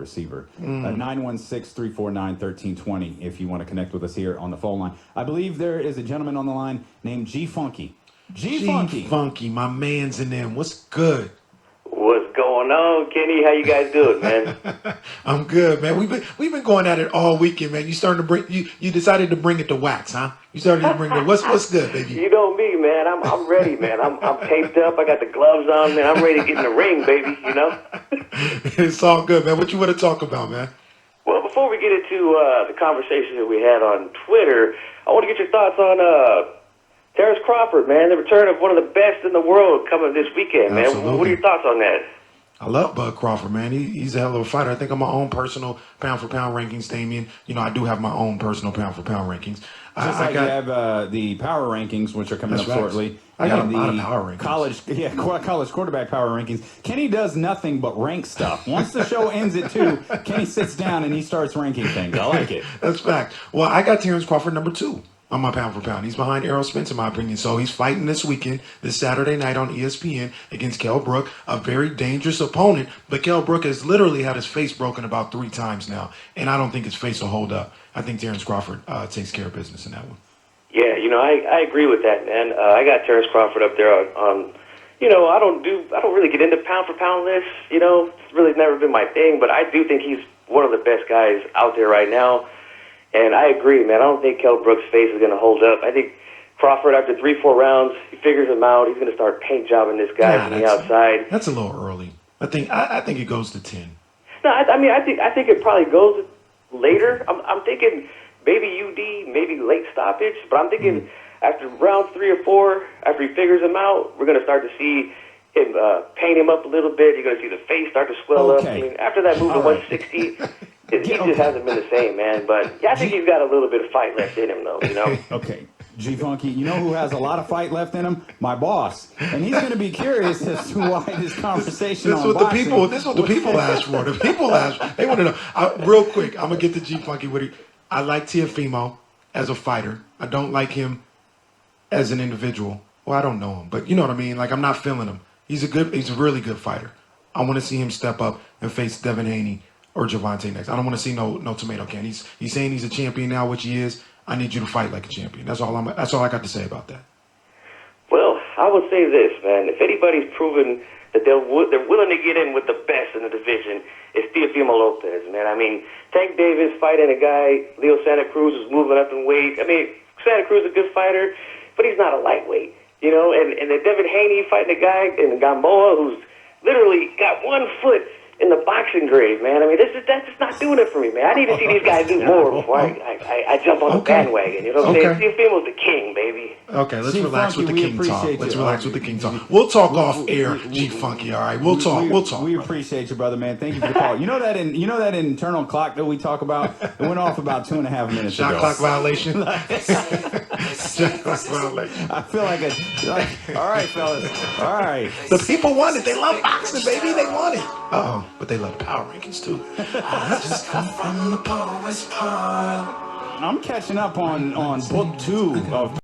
receiver. 916-349-1320 if you want to connect with us here on the phone line. I believe there is a gentleman on the line named GFunky. GFunky. GFunky, my man's in them. What's good? What's going on, Kenny? How you guys doing, man? I'm good, man. We've been going at it all weekend, man. You decided to bring it to wax, huh? You started to bring it. What's good, baby? You know me, man. I'm ready, man. I'm taped up. I got the gloves on, man. I'm ready to get in the ring, baby. You know. It's all good, man. What you want to talk about, man? Well, before we get into the conversation that we had on Twitter, I want to get your thoughts on Terrence Crawford, man. The return of one of the best in the world coming this weekend, man. Absolutely. What are your thoughts on that? I love Bud Crawford, man. He's a hell of a fighter. I think on my own personal pound-for-pound rankings, Damien, I do have my own personal pound-for-pound rankings. Just like you have the power rankings, which are coming up shortly. I got a lot of power rankings. College quarterback power rankings. Kenny does nothing but rank stuff. Once the show ends at 2, Kenny sits down and he starts ranking things. I like it. That's fact. Well, I got Terrence Crawford number 2. On my pound-for-pound. He's behind Errol Spence, in my opinion. So he's fighting this weekend, this Saturday night on ESPN against Kell Brook, a very dangerous opponent. But Kell Brook has literally had his face broken about 3 times now, and I don't think his face will hold up. I think Terrence Crawford takes care of business in that one. Yeah, I agree with that, man. I got Terrence Crawford up there on I don't really get into pound-for-pound lists. It's really never been my thing, but I do think he's one of the best guys out there right now. And I agree, man. I don't think Kell Brook's face is going to hold up. I think Crawford, after 3-4 rounds, he figures him out. He's going to start paint jobbing this guy from the outside. That's a little early. I think it goes to 10. No, I think it probably goes later. I'm thinking maybe UD, maybe late stoppage. But I'm thinking after round 3 or 4, after he figures him out, we're going to start to see him paint him up a little bit. You're going to see the face start to swell up. I mean, after that move to 160. He just hasn't been the same, man. But I think he's got a little bit of fight left in him, though. Okay, GFunky. You know who has a lot of fight left in him? My boss, and he's going to be curious as to why this conversation. This is what the people asked for. The people asked. They want to know. Real quick, I'm gonna get to GFunky. I like Teofimo as a fighter. I don't like him as an individual. Well, I don't know him, but you know what I mean. Like I'm not feeling him. He's a really good fighter. I want to see him step up and face Devin Haney or Javante next. I don't want to see no tomato can. He's saying he's a champion now, which he is. I need you to fight like a champion. That's all I got to say about that. Well, I would say this, man. If anybody's proven that they're willing to get in with the best in the division, it's Teofimo Lopez, man. I mean, Tank Davis fighting a guy, Leo Santa Cruz, who's moving up in weight. I mean, Santa Cruz is a good fighter, but he's not a lightweight, And then Devin Haney fighting a guy in Gamboa who's literally got 1 foot in the boxing grave, man. I mean, that's just not doing it for me, man. I need to see these guys do more before I jump on the bandwagon. You know what I'm saying? Teofimo's the king, baby. Okay, let's relax with the king talk. Let's relax with the king talk. We'll talk off air, GFunky. All right, we'll talk. We appreciate you, brother, man. Thank you for the call. You know that internal clock that we talk about? It went off about 2.5 minutes ago. Shot clock violation. Shot clock violation. I feel like all right, fellas. All right. The people want it. They love boxing, baby. They want it. But they love the power rankings too. I just come from the poorest part. I'm catching up on book 2 of